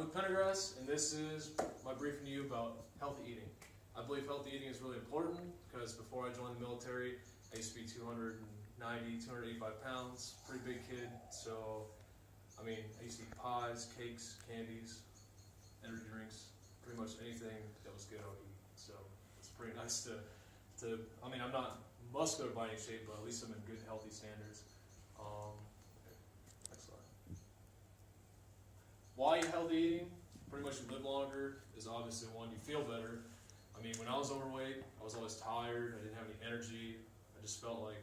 with Pendergrass, and this is my briefing to you about healthy eating. I believe healthy eating is really important because before I joined the military, I used to be 290, 285 pounds, pretty big kid. So, I mean, I used to eat pies, cakes, candies, energy drinks, pretty much anything that was good I would eat. So, it's pretty nice to I mean, I'm not muscular by any shape, but at least I'm in good, healthy standards. Next slide. Why healthy eating? Pretty much you live longer is obviously one. You feel better. I mean, when I was overweight, I was always tired. I didn't have any energy. I just felt like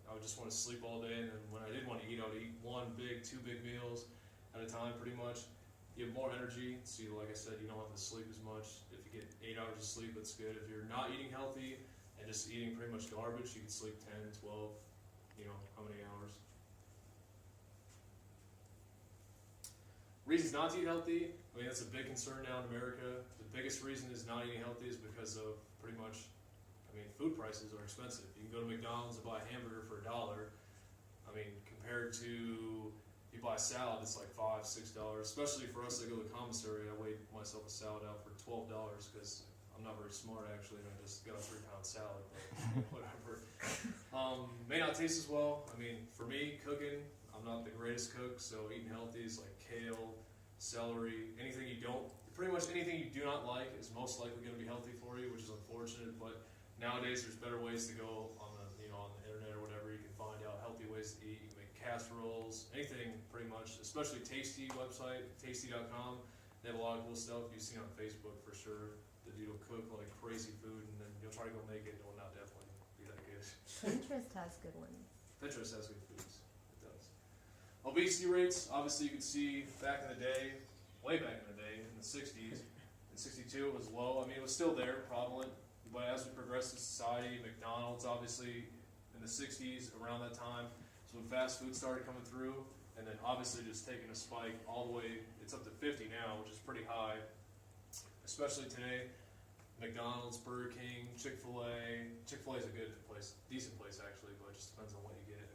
I would just want to sleep all day. And then when I did want to eat, I would eat two big meals at a time, pretty much. You have more energy, so like I said, you don't have to sleep as much. If you get 8 hours of sleep, that's good. If you're not eating healthy and just eating pretty much garbage, you can sleep 10, 12, how many hours. Reasons not to eat healthy, I mean, that's a big concern now in America. The biggest reason is not eating healthy is because of pretty much, food prices are expensive. You can go to McDonald's and buy a hamburger for $1. I mean, compared to you buy a salad, it's like $5, $6. Especially for us that go to the commissary, I weighed myself a salad out for $12 because I'm not very smart actually, and I just got a 3-pound salad, but whatever. May not taste as well. I mean, for me, cooking, I'm not the greatest cook, so eating healthy is like kale, celery, pretty much anything you do not like is most likely going to be healthy for you, which is unfortunate, but nowadays there's better ways to go on the internet or whatever. You can find out healthy ways to eat. You can make casseroles, anything pretty much, especially Tasty website, tasty.com. They have a lot of cool stuff. You've seen on Facebook for sure. The dude will cook like crazy food, and then you'll try to go make it, and it will not definitely be that good. Pinterest has good ones. Pinterest has good foods. It does. Obesity rates, obviously you can see back in the day, way back in the day, in the 60s. In 62 it was low. I mean, it was still there, prevalent. But as we progressed in society, McDonald's obviously in the 60s, around that time, so when fast food started coming through, and then obviously just taking a spike all the way, it's up to 50 now, which is pretty high. Especially today, McDonald's, Burger King, Chick-fil-A. Chick-fil-A is a good place, decent place actually, but it just depends on what you get.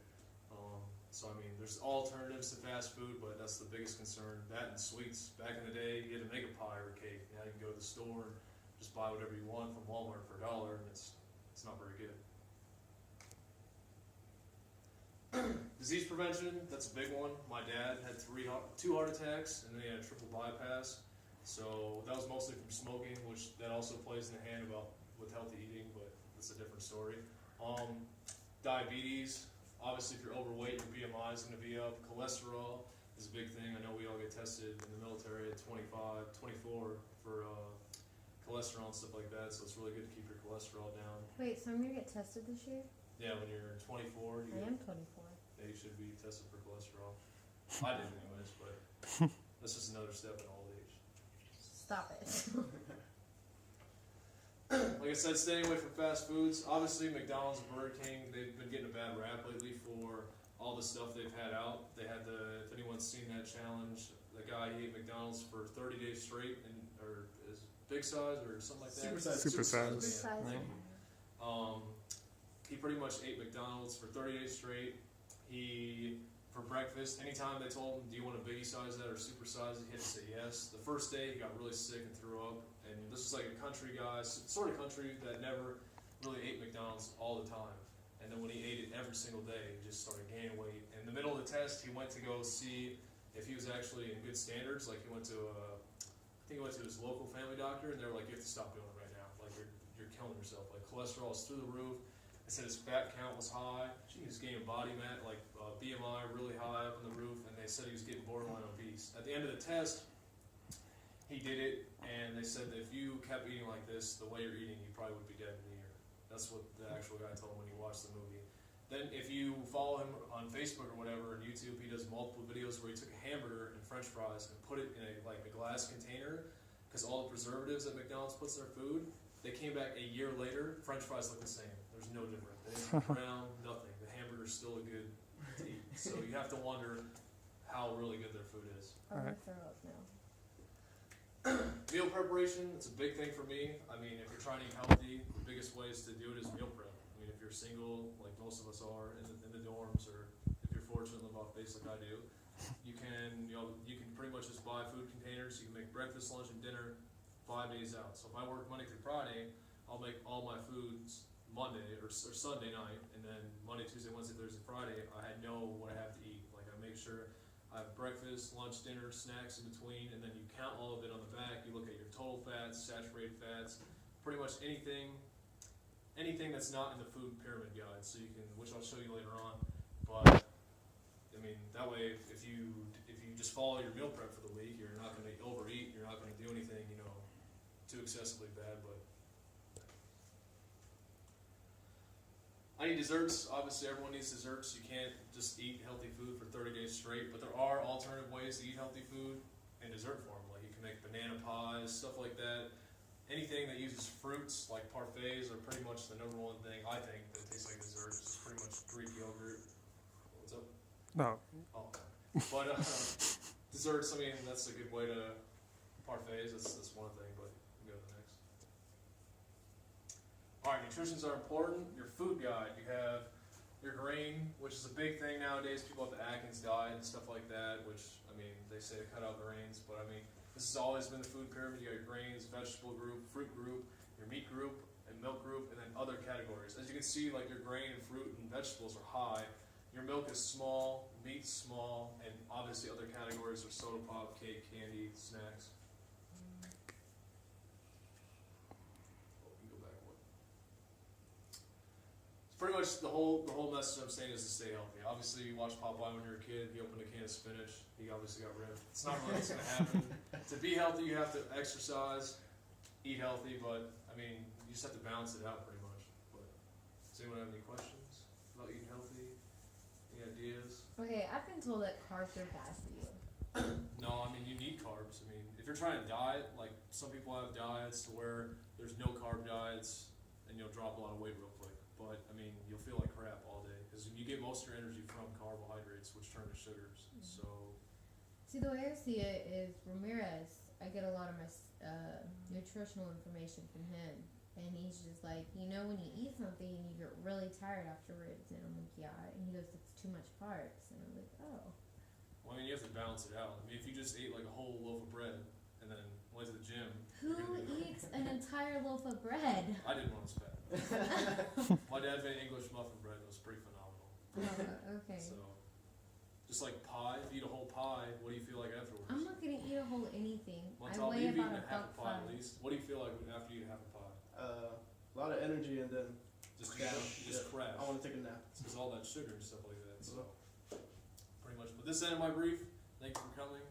So I mean, there's alternatives to fast food, but that's the biggest concern. That and sweets. Back in the day, you had to make a pie or a cake. Now you can go to the store and just buy whatever you want from Walmart for $1, and it's not very good. Disease prevention, that's a big one. My dad had 2 heart attacks, and then he had a triple bypass. So that was mostly from smoking, which that also plays in the hand with healthy eating, but that's a different story. Diabetes, obviously if you're overweight, your BMI is going to be up. Cholesterol is a big thing. I know we all get tested in the military at 25, 24 for cholesterol and stuff like that, so it's really good to keep your cholesterol down. Wait, so I'm going to get tested this year? Yeah, when you're 24. I am 24. Yeah, you should be tested for cholesterol. I did anyways, but that's just another step in old age. Stop it. Like I said, staying away from fast foods. Obviously, McDonald's and Burger King, they've been getting a bad rap lately for all the stuff they've had out. They had if anyone's seen that challenge, the guy, he ate McDonald's for 30 days straight, or is big size or something like that? Super size. He pretty much ate McDonald's for 30 days straight. For breakfast, anytime they told him, do you want a biggie size that or super size, he had to say yes. The first day, he got really sick and threw up. And this was like a country guy, sort of country that never really ate McDonald's all the time. And then when he ate it every single day, he just started gaining weight. In the middle of the test, he went to go see if he was actually in good standards. Like he went to his local family doctor, and they were like, you have to stop doing it right now. Like you're killing yourself. Like cholesterol is through the roof. They said his fat count was high. He was gaining body mass, like BMI really high up on the roof, and they said he was getting borderline obese. At the end of the test, he did it, and they said that if you kept eating like this, the way you're eating, you probably would be dead in a year. That's what the actual guy told him when he watched the movie. Then if you follow him on Facebook or whatever, or YouTube, he does multiple videos where he took a hamburger and french fries and put it in a glass container, because all the preservatives that McDonald's puts in their food, they came back a year later, french fries look the same. There's no difference. They didn't brown, nothing. The hamburger's still a good to eat. So you have to wonder how really good their food is. I'm going to throw up now. Meal preparation, it's a big thing for me. I mean, if you're trying to eat healthy, the biggest ways to do it is meal prep. I mean, if you're single, like most of us are, in the dorms, or if you're fortunate to live off base like I do, you can pretty much just buy food containers. You can make breakfast, lunch, and dinner 5 days out. So if I work Monday through Friday, I'll make all my foods Monday or Sunday night, and then Monday, Tuesday, Wednesday, Thursday, Friday, I know what I have to eat. Like I make sure I have breakfast, lunch, dinner, snacks in between, and then you count all of it on the back. You look at your total fats, saturated fats, pretty much anything that's not in the food pyramid guide. So you can, which I'll show you later on. But I mean, that way, if you just follow your meal prep for the week, you're not going to overeat. You're not going to do anything, too excessively bad. But I need desserts. Obviously, everyone needs desserts. You can't just eat healthy food for 30 days straight. But there are alternative ways to eat healthy food in dessert form. Like you can make banana pies, stuff like that. Anything that uses fruits, like parfaits, are pretty much the number one thing I think that tastes like dessert. It's pretty much Greek yogurt. What's up? No. Oh, okay. But desserts, I mean, that's a good way to parfaits. That's one thing, but we can go to the next. All right, nutritions are important. Your food guide, you have your grain, which is a big thing nowadays. People have the Atkins diet and stuff like that, which, I mean, they say to cut out grains, but I mean, this has always been the food pyramid. You got your grains, vegetable group, fruit group, your meat group, and milk group, and then other categories. As you can see, like your grain and fruit and vegetables are high. Your milk is small, meat's small, and obviously other categories are soda pop, cake, candy, snacks. Oh, you go back one. It's pretty much the whole message I'm saying is to stay healthy. Obviously, you watch Popeye when you were a kid. He opened a can of spinach. He obviously got ripped. It's not really what's going to happen. To be healthy, you have to exercise, eat healthy, but I mean, you just have to balance it out pretty much. But does anyone have any questions about eating healthy? Any ideas? Okay, I've been told that carbs are bad for you. No, I mean, you need carbs. I mean, if you're trying to diet, like some people have diets to where there's no carb diets and you'll drop a lot of weight real quick. But I mean, you'll feel like crap all day because you get most of your energy from carbohydrates, which turn to sugars. So, See, the way I see it is Ramirez. I get a lot of my nutritional information from him. And he's just like, when you eat something, you get really tired afterwards. And I'm like, yeah. And he goes, it's too much carbs. And I'm like, oh. well, I mean, you have to balance it out. I mean, if you just ate like a whole loaf of bread and then went to the gym, Who eats an entire loaf of bread? I didn't want to spend. My dad made English muffin bread. It was pretty phenomenal. Oh, okay. So, just like pie, if you eat a whole pie, what do you feel like afterwards? I'm not going to eat a whole anything. On I top, weigh you've about eaten a half a buck pie five. at least. What do you feel like after you eat half a pie? A lot of energy and then Just down. just crash. I want to take a nap. It's because all that sugar and stuff like that. So, pretty much. But this ended my brief. Thank you for coming.